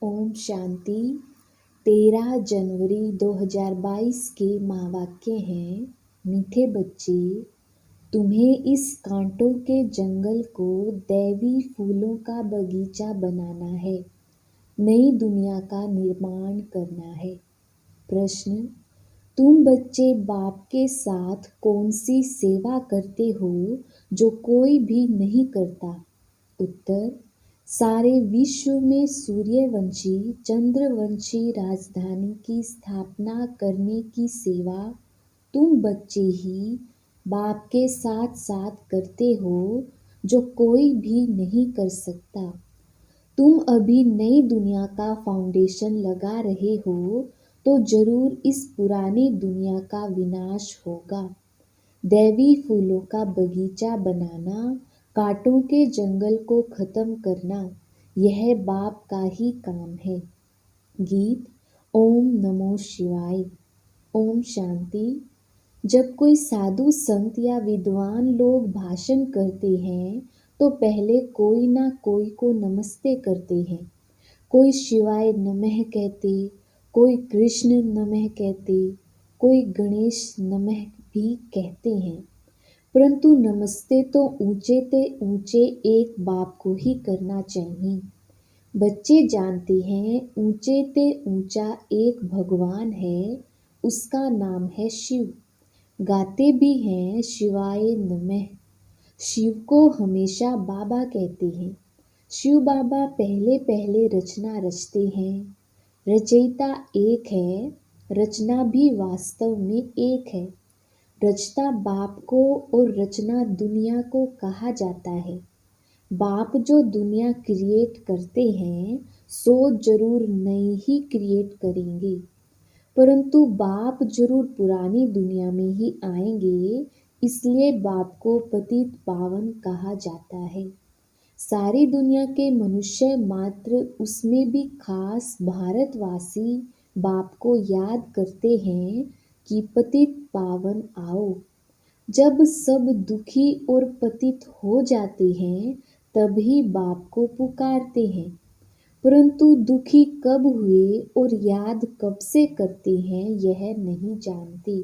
ओम शांति। 13 जनवरी 2022 के महावाक्य हैं, मीठे बच्चे, तुम्हें इस कांटों के जंगल को दैवी फूलों का बगीचा बनाना है, नई दुनिया का निर्माण करना है। प्रश्न, तुम बच्चे बाप के साथ कौन सी सेवा करते हो जो कोई भी नहीं करता? उत्तर, सारे विश्व में सूर्यवंशी चंद्रवंशी राजधानी की स्थापना करने की सेवा तुम बच्चे ही बाप के साथ साथ करते हो जो कोई भी नहीं कर सकता। तुम अभी नई दुनिया का फाउंडेशन लगा रहे हो तो जरूर इस पुरानी दुनिया का विनाश होगा। दैवी फूलों का बगीचा बनाना, कांटों के जंगल को खत्म करना, यह बाप का ही काम है। गीत। ओम नमो शिवाय। ओम शांति। जब कोई साधु संत या विद्वान लोग भाषण करते हैं तो पहले कोई ना कोई को नमस्ते करते हैं। कोई शिवाय नमः कहते, कोई कृष्ण नमः कहते, कोई गणेश नमः भी कहते हैं, परंतु नमस्ते तो ऊंचे ते ऊंचे एक बाप को ही करना चाहिए। बच्चे जानते हैं ऊंचे ते ऊंचा एक भगवान है, उसका नाम है शिव। गाते भी हैं शिवाय नमः। शिव को हमेशा बाबा कहते हैं। शिव बाबा पहले पहले रचना रचते हैं। रचयिता एक है, रचना भी वास्तव में एक है। रचता बाप को और रचना दुनिया को कहा जाता है। बाप जो दुनिया क्रिएट करते हैं सो जरूर नई ही क्रिएट करेंगे, परंतु बाप जरूर पुरानी दुनिया में ही आएंगे, इसलिए बाप को पतित पावन कहा जाता है। सारी दुनिया के मनुष्य मात्र उसमें भी खास भारतवासी बाप को याद करते हैं कि पतित पावन आओ। जब सब दुखी और पतित हो जाते हैं तभी बाप को पुकारते हैं, परंतु दुखी कब हुए और याद कब से करते हैं यह नहीं जानते।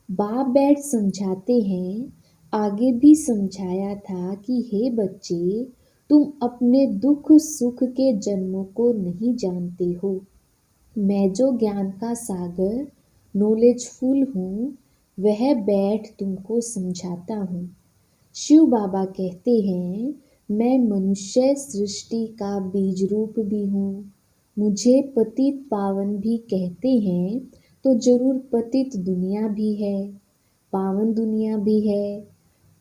बाप बैठ समझाते हैं, आगे भी समझाया था कि हे बच्चे, तुम अपने दुख सुख के जन्मों को नहीं जानते हो। मैं जो ज्ञान का सागर नॉलेजफुल हूँ वह बैठ तुमको समझाता हूँ। शिव बाबा कहते हैं, मैं मनुष्य सृष्टि का बीज रूप भी हूँ। मुझे पतित पावन भी कहते हैं तो जरूर पतित दुनिया भी है, पावन दुनिया भी है।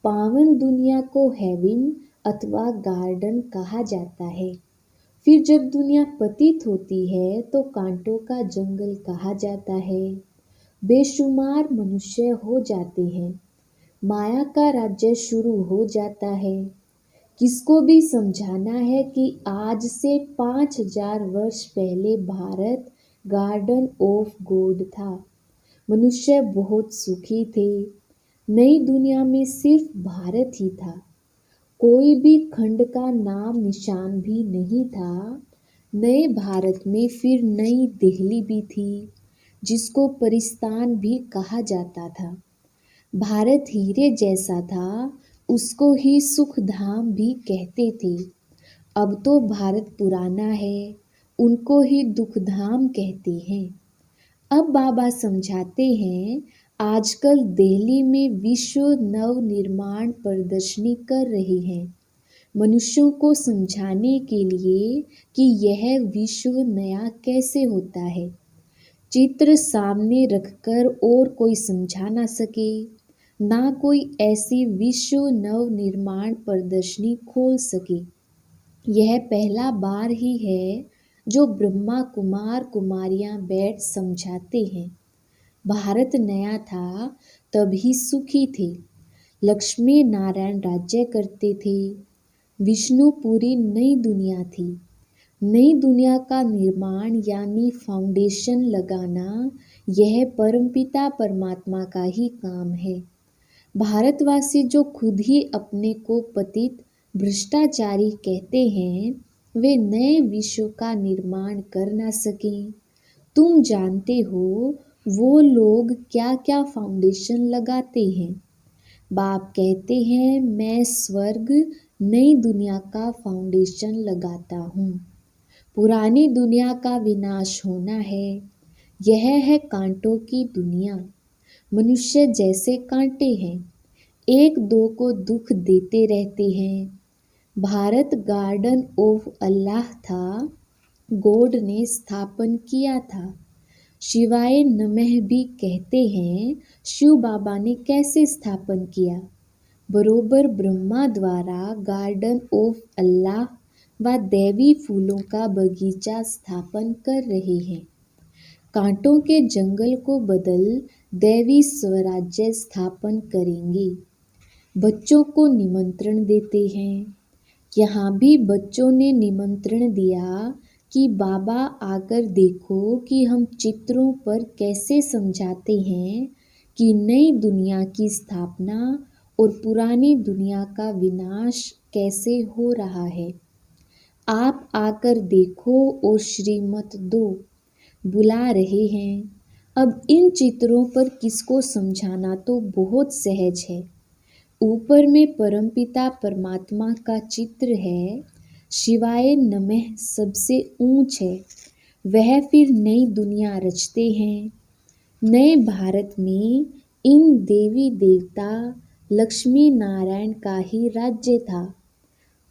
पावन दुनिया को हेवन अथवा गार्डन कहा जाता है। फिर जब दुनिया पतित होती है तो कांटों का जंगल कहा जाता है। बेशुमार मनुष्य हो जाते हैं, माया का राज्य शुरू हो जाता है। किसको भी समझाना है कि आज से 5000 वर्ष पहले भारत गार्डन ऑफ गॉड था। मनुष्य बहुत सुखी थे। नई दुनिया में सिर्फ भारत ही था, कोई भी खंड का नाम निशान भी नहीं था। नए भारत में फिर नई दिल्ली भी थी, जिसको परिस्तान भी कहा जाता था। भारत हीरे जैसा था, उसको ही सुख धाम भी कहते थे। अब तो भारत पुराना है, उनको ही दुख धाम कहते हैं। अब बाबा समझाते हैं, आजकल दिल्ली में विश्व नव निर्माण प्रदर्शनी कर रहे हैं, मनुष्यों को समझाने के लिए कि यह विश्व नया कैसे होता है। चित्र सामने रखकर और कोई समझा ना सके, ना कोई ऐसी विश्व नव निर्माण प्रदर्शनी खोल सके। यह पहला बार ही है जो ब्रह्मा कुमार कुमारियां बैठ समझाते हैं। भारत नया था तभी सुखी थे। लक्ष्मी नारायण राज्य करते थे। विष्णु पूरी नई दुनिया थी। नई दुनिया का निर्माण यानी फाउंडेशन लगाना, यह परमपिता परमात्मा का ही काम है। भारतवासी जो खुद ही अपने को पतित भ्रष्टाचारी कहते हैं, वे नए विश्व का निर्माण कर ना सकें। तुम जानते हो वो लोग क्या क्या फाउंडेशन लगाते हैं। बाप कहते हैं मैं स्वर्ग नई दुनिया का फाउंडेशन लगाता हूँ। पुरानी दुनिया का विनाश होना है। यह है कांटों की दुनिया। मनुष्य जैसे कांटे हैं, एक दो को दुख देते रहते हैं। भारत गार्डन ऑफ अल्लाह था, गॉड ने स्थापन किया था। शिवाय नमः भी कहते हैं, शिव बाबा ने कैसे स्थापन किया। बरोबर ब्रह्मा द्वारा गार्डन ऑफ अल्लाह व दैवी फूलों का बगीचा स्थापन कर रहे हैं। कांटों के जंगल को बदल दैवी स्वराज्य स्थापन करेंगे। बच्चों को निमंत्रण देते हैं। यहाँ भी बच्चों ने निमंत्रण दिया कि बाबा आकर देखो कि हम चित्रों पर कैसे समझाते हैं कि नई दुनिया की स्थापना और पुरानी दुनिया का विनाश कैसे हो रहा है। आप आकर देखो और श्रीमत दो, बुला रहे हैं। अब इन चित्रों पर किसको समझाना तो बहुत सहज है। ऊपर में परमपिता परमात्मा का चित्र है। शिवाय नमः सबसे ऊंच है। वह फिर नई दुनिया रचते हैं। नए भारत में इन देवी देवता लक्ष्मी नारायण का ही राज्य था।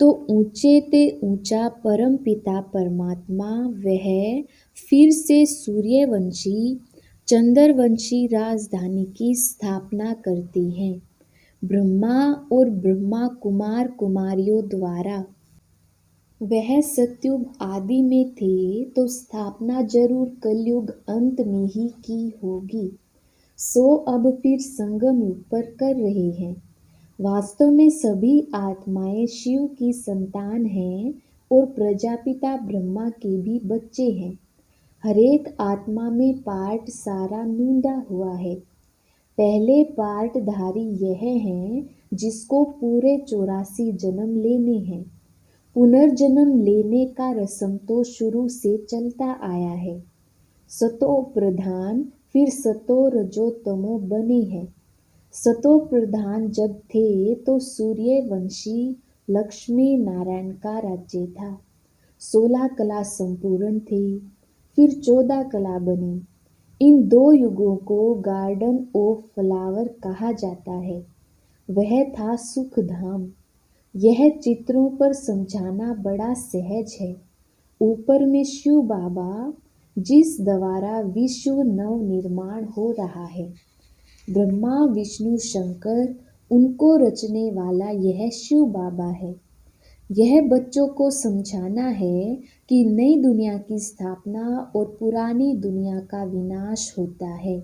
तो ऊंचे ते ऊंचा परमपिता परमात्मा वह फिर से सूर्यवंशी चंद्रवंशी राजधानी की स्थापना करते हैं, ब्रह्मा और ब्रह्मा कुमार कुमारियों द्वारा। वह सतयुग आदि में थे तो स्थापना जरूर कलयुग अंत में ही की होगी। सो अब फिर संगम युग पर कर रहे हैं। वास्तव में सभी आत्माएं शिव की संतान हैं और प्रजापिता ब्रह्मा के भी बच्चे हैं। हरेक आत्मा में पार्ट सारा नूंदा हुआ है। पहले पार्टधारी यह हैं जिसको पूरे 84 जन्म लेने हैं। पुनर्जन्म लेने का रस्म तो शुरू से चलता आया है। सतो प्रधान फिर सतो रजो तमो बने हैं। सतो प्रधान जब थे तो सूर्यवंशी लक्ष्मी नारायण का राज्य था। 16 कला संपूर्ण थे, फिर 14 कला बनी। इन दो युगों को गार्डन ऑफ फ्लावर कहा जाता है। वह था सुख धाम। यह चित्रों पर समझाना बड़ा सहज है। ऊपर में शिव बाबा जिस द्वारा विश्व नव निर्माण हो रहा है, ब्रह्मा विष्णु शंकर उनको रचने वाला यह शिव बाबा है। यह बच्चों को समझाना है कि नई दुनिया की स्थापना और पुरानी दुनिया का विनाश होता है।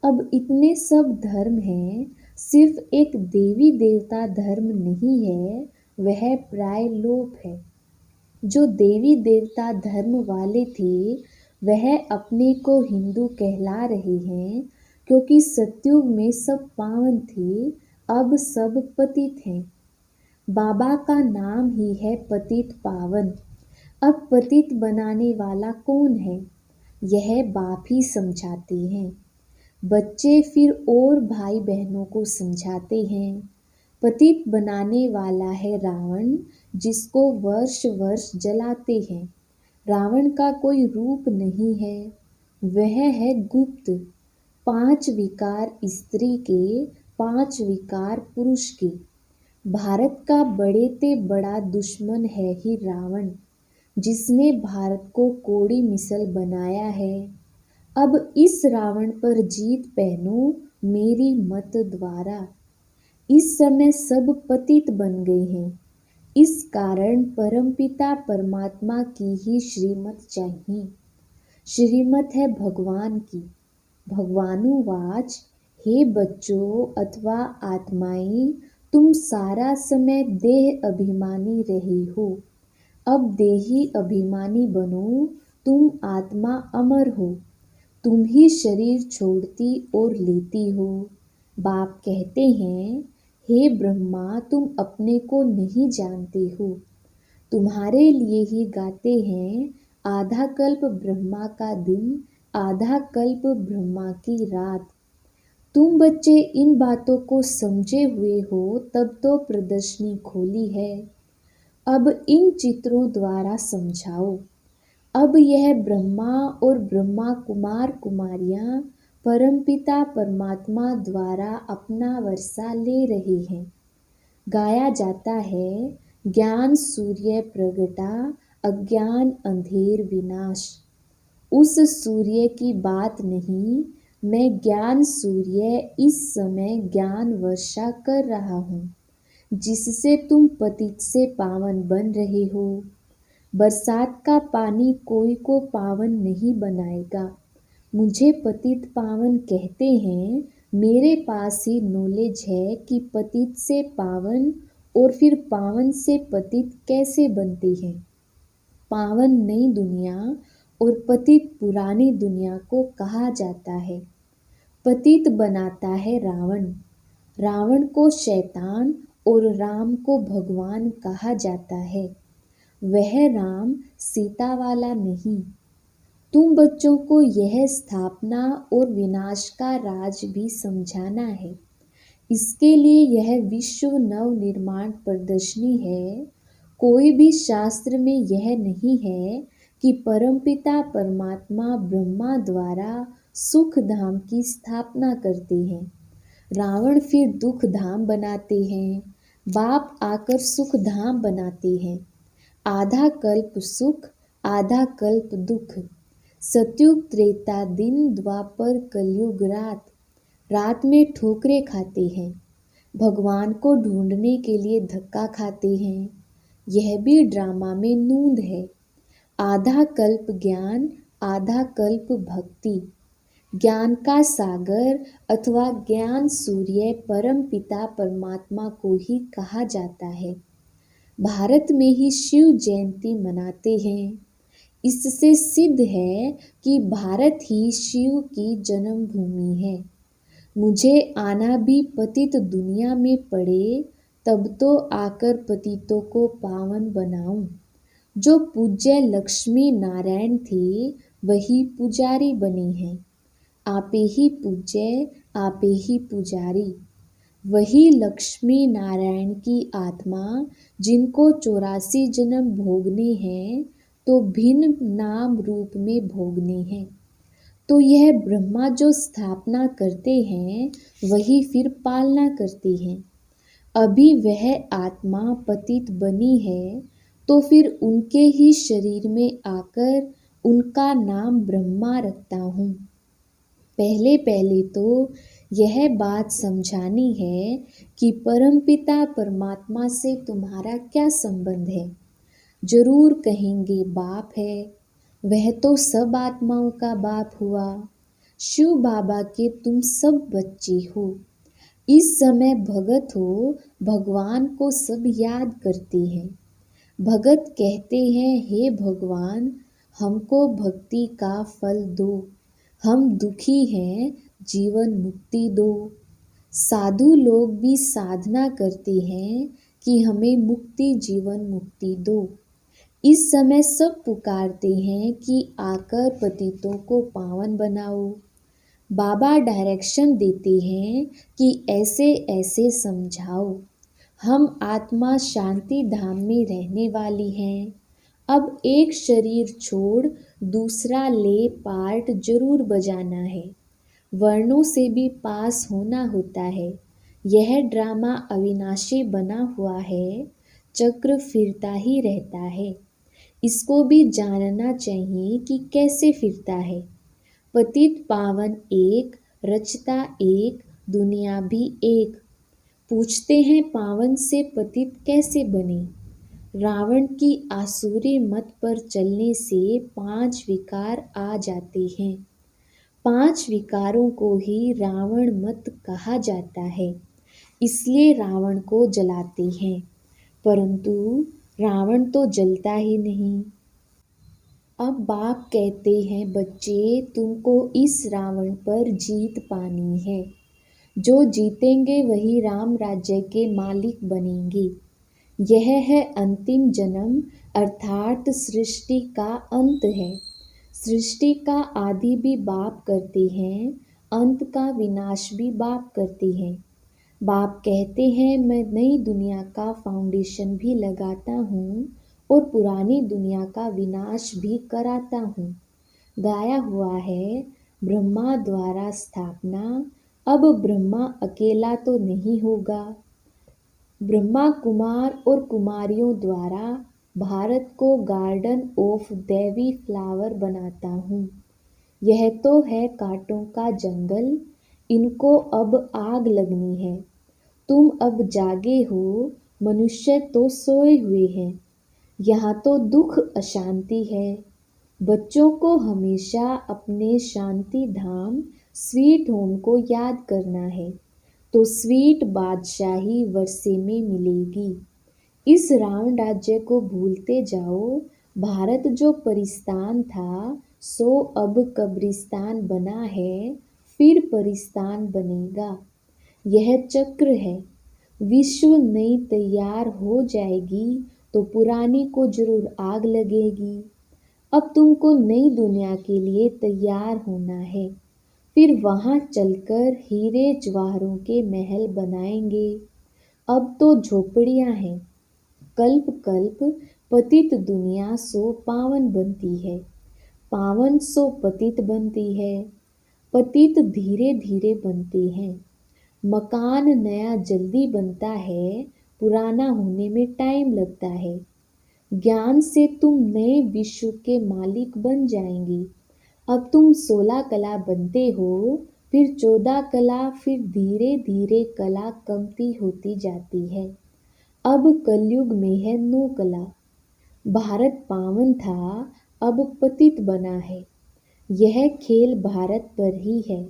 अब इतने सब धर्म हैं, सिर्फ एक देवी देवता धर्म नहीं है, वह प्राय लोप है। जो देवी देवता धर्म वाले थे वह अपने को हिंदू कहला रहे हैं, क्योंकि सतयुग में सब पावन थे, अब सब पतित हैं। बाबा का नाम ही है पतित पावन। अब पतित बनाने वाला कौन है, यह बाप ही समझाते हैं। बच्चे फिर और भाई बहनों को समझाते हैं। पतित बनाने वाला है रावण, जिसको वर्ष वर्ष जलाते हैं। रावण का कोई रूप नहीं है, वह है गुप्त। 5 विकार स्त्री के, 5 विकार पुरुष के। भारत का बड़े ते बड़ा दुश्मन है ही रावण, जिसने भारत को कोड़ी मिसल बनाया है। अब इस रावण पर जीत पहनो मेरी मत द्वारा। इस समय सब पतित बन गए हैं। इस कारण परमपिता परमात्मा की ही श्रीमत चाहिए। श्रीमत है भगवान की। भगवानुवाच, हे बच्चों अथवा आत्माएं, तुम सारा समय देह अभिमानी रहे हो। अब देही अभिमानी बनो, तुम आत्मा अमर हो। तुम ही शरीर छोड़ती और लेती हो। बाप कहते हैं, हे ब्रह्मा, तुम अपने को नहीं जानते हो। तुम्हारे लिए ही गाते हैं, आधा कल्प ब्रह्मा का दिन, आधा कल्प ब्रह्मा की रात। तुम बच्चे इन बातों को समझे हुए हो तब तो प्रदर्शनी खोली है। अब इन चित्रों द्वारा समझाओ। अब यह ब्रह्मा और ब्रह्मा कुमार कुमारियां परमपिता परमात्मा द्वारा अपना वर्षा ले रही हैं। गाया जाता है, ज्ञान सूर्य प्रगटा, अज्ञान अंधेर विनाश। उस सूर्य की बात नहीं, मैं ज्ञान सूर्य इस समय ज्ञान वर्षा कर रहा हूँ, जिससे तुम पतित से पावन बन रहे हो। बरसात का पानी कोई को पावन नहीं बनाएगा। मुझे पतित पावन कहते हैं, मेरे पास ही नॉलेज है कि पतित से पावन और फिर पावन से पतित कैसे बनते हैं। पावन नई दुनिया और पतित पुरानी दुनिया को कहा जाता है। पतित बनाता है रावण, रावण को शैतान और राम को भगवान कहा जाता है। वह राम सीता वाला नहीं। तुम बच्चों को यह स्थापना और विनाश का राज भी समझाना है। इसके लिए यह विश्व नव निर्माण प्रदर्शनी है। कोई भी शास्त्र में यह नहीं है कि परमपिता परमात्मा ब्रह्मा द्वारा सुख धाम की स्थापना करते हैं। रावण फिर दुख धाम बनाते हैं, बाप आकर सुख धाम बनाते हैं। आधा कल्प सुख, आधा कल्प दुख। सतयुग त्रेता दिन, द्वापर कलयुग रात। रात में ठोकरें खाते हैं, भगवान को ढूंढने के लिए धक्का खाते हैं। यह भी ड्रामा में नूंद है। आधा कल्प ज्ञान, आधा कल्प भक्ति। ज्ञान का सागर अथवा ज्ञान सूर्य परम पिता परमात्मा को ही कहा जाता है। भारत में ही शिव जयंती मनाते हैं। इससे सिद्ध है कि भारत ही शिव की जन्मभूमि है। मुझे आना भी पतित दुनिया में पड़े, तब तो आकर पतितों को पावन बनाऊं। जो पूज्य लक्ष्मी नारायण थे, वही पुजारी बने हैं। आपे ही पूज्य, आपे ही पुजारी। वही लक्ष्मी नारायण की आत्मा, जिनको 84 जन्म भोगने हैं, तो भिन्न नाम रूप में भोगने हैं। तो यह ब्रह्मा जो स्थापना करते हैं, वही फिर पालना करते हैं। अभी वह आत्मा पतित बनी है, तो फिर उनके ही शरीर में आकर उनका नाम ब्रह्मा रखता हूँ। पहले पहले तो यह बात समझानी है कि परमपिता परमात्मा से तुम्हारा क्या संबंध है। जरूर कहेंगे बाप है, वह तो सब आत्माओं का बाप हुआ। शिव बाबा के तुम सब बच्चे हो। इस समय भगत हो, भगवान को सब याद करते हैं। भगत कहते हैं, हे भगवान, हमको भक्ति का फल दो। हम दुखी हैं, जीवन मुक्ति दो। साधु लोग भी साधना करते हैं कि हमें मुक्ति जीवन मुक्ति दो। इस समय सब पुकारते हैं कि आकर पतितों को पावन बनाओ। बाबा डायरेक्शन देते हैं कि ऐसे ऐसे समझाओ। हम आत्मा शांति धाम में रहने वाली हैं। अब एक शरीर छोड़ दूसरा ले पार्ट जरूर बजाना है। वर्णों से भी पास होना होता है। यह ड्रामा अविनाशी बना हुआ है, चक्र फिरता ही रहता है। इसको भी जानना चाहिए कि कैसे फिरता है। पतित पावन एक, रचता एक, दुनिया भी एक। पूछते हैं पावन से पतित कैसे बने। रावण की आसुरी मत पर चलने से 5 विकार आ जाते हैं। 5 विकारों को ही रावण मत कहा जाता है, इसलिए रावण को जलाते हैं। परंतु रावण तो जलता ही नहीं। अब बाप कहते हैं, बच्चे तुमको इस रावण पर जीत पानी है। जो जीतेंगे वही राम राज्य के मालिक बनेंगे। यह है अंतिम जन्म अर्थात सृष्टि का अंत है। सृष्टि का आदि भी बाप करते हैं, अंत का विनाश भी बाप करते हैं। बाप कहते हैं मैं नई दुनिया का फाउंडेशन भी लगाता हूँ और पुरानी दुनिया का विनाश भी कराता हूँ। गाया हुआ है ब्रह्मा द्वारा स्थापना, अब ब्रह्मा अकेला तो नहीं होगा। ब्रह्मा कुमार और कुमारियों द्वारा भारत को गार्डन ऑफ देवी फ्लावर बनाता हूँ। यह तो है कांटों का जंगल, इनको अब आग लगनी है। तुम अब जागे हो, मनुष्य तो सोए हुए हैं। यहाँ तो दुख अशांति है। बच्चों को हमेशा अपने शांति धाम स्वीट होम को याद करना है, तो स्वीट बादशाही वर्षे में मिलेगी। इस रावण राज्य को भूलते जाओ। भारत जो परिस्तान था सो अब कब्रिस्तान बना है, फिर परिस्तान बनेगा। यह चक्र है। विश्व नई तैयार हो जाएगी तो पुरानी को जरूर आग लगेगी। अब तुमको नई दुनिया के लिए तैयार होना है, फिर वहाँ चलकर हीरे जवाहरों के महल बनाएंगे। अब तो झोपड़ियाँ हैं। कल्प कल्प पतित दुनिया सो पावन बनती है, पावन सो पतित बनती है। पतित धीरे धीरे बनते हैं। मकान नया जल्दी बनता है, पुराना होने में टाइम लगता है। ज्ञान से तुम नए विश्व के मालिक बन जाएंगी। अब तुम 16 कला बनते हो, फिर 14 कला, फिर धीरे धीरे कला कमती होती जाती है। अब कलयुग में है 9 कला। भारत पावन था, अब पतित बना है। यह खेल भारत पर ही है।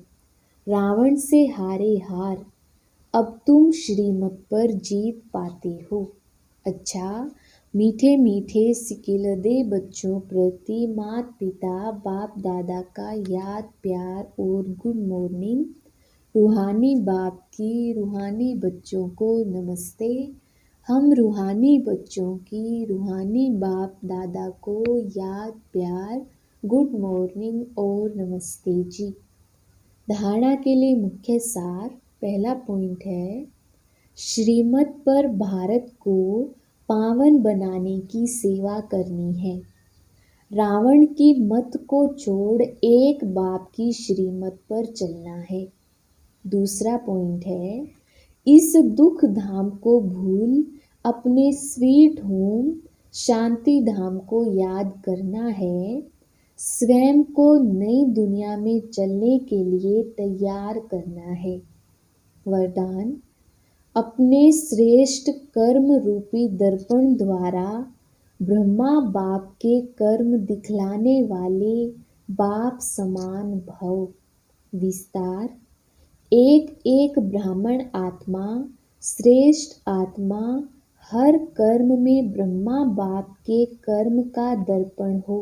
रावण से हारे हार, अब तुम श्रीमत पर जीत पाते हो। अच्छा, मीठे मीठे सिकिलदे बच्चों प्रति माता पिता बाप दादा का याद प्यार और गुड मॉर्निंग। रूहानी बाप की रूहानी बच्चों को नमस्ते। हम रूहानी बच्चों की रूहानी बाप दादा को याद प्यार गुड मॉर्निंग और नमस्ते जी। धारणा के लिए मुख्य सार। पहला पॉइंट है, श्रीमत पर भारत को पावन बनाने की सेवा करनी है। रावण की मत को छोड़ एक बाप की श्रीमत पर चलना है। दूसरा पॉइंट है, इस दुख धाम को भूल अपने स्वीट होम शांति धाम को याद करना है। स्वयं को नई दुनिया में चलने के लिए तैयार करना है। वरदान, अपने श्रेष्ठ कर्म रूपी दर्पण द्वारा ब्रह्मा बाप के कर्म दिखलाने वाले बाप समान भव। विस्तार, एक एक ब्राह्मण आत्मा श्रेष्ठ आत्मा हर कर्म में ब्रह्मा बाप के कर्म का दर्पण हो।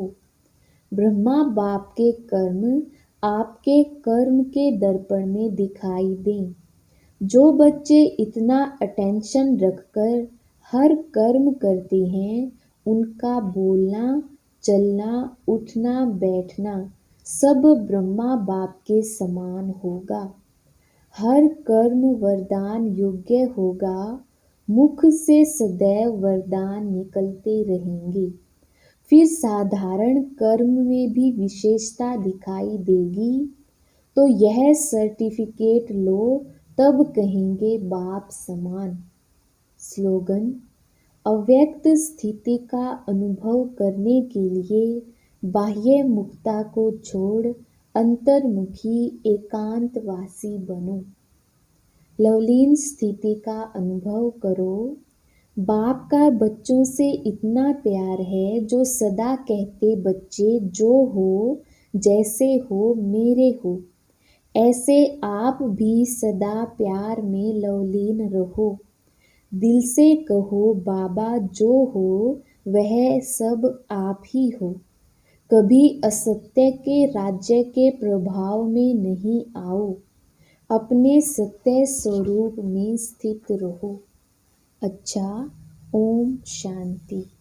ब्रह्मा बाप के कर्म आपके कर्म के दर्पण में दिखाई दें। जो बच्चे इतना अटेंशन रखकर हर कर्म करते हैं, उनका बोलना, चलना, उठना, बैठना सब ब्रह्मा बाप के समान होगा। हर कर्म वरदान योग्य होगा। मुख से सदैव वरदान निकलते रहेंगे। फिर साधारण कर्म में भी विशेषता दिखाई देगी, तो यह सर्टिफिकेट लो, तब कहेंगे बाप समान। स्लोगन, अव्यक्त स्थिति का अनुभव करने के लिए बाह्य मुक्ता को छोड़ अंतर्मुखी एकांतवासी बनो। लवलीन स्थिति का अनुभव करो। बाप का बच्चों से इतना प्यार है जो सदा कहते बच्चे जो हो जैसे हो मेरे हो, ऐसे आप भी सदा प्यार में लवलीन रहो। दिल से कहो बाबा जो हो वह सब आप ही हो। कभी असत्य के राज्य के प्रभाव में नहीं आओ, अपने सत्य स्वरूप में स्थित रहो। अच्छा, ओम शांति।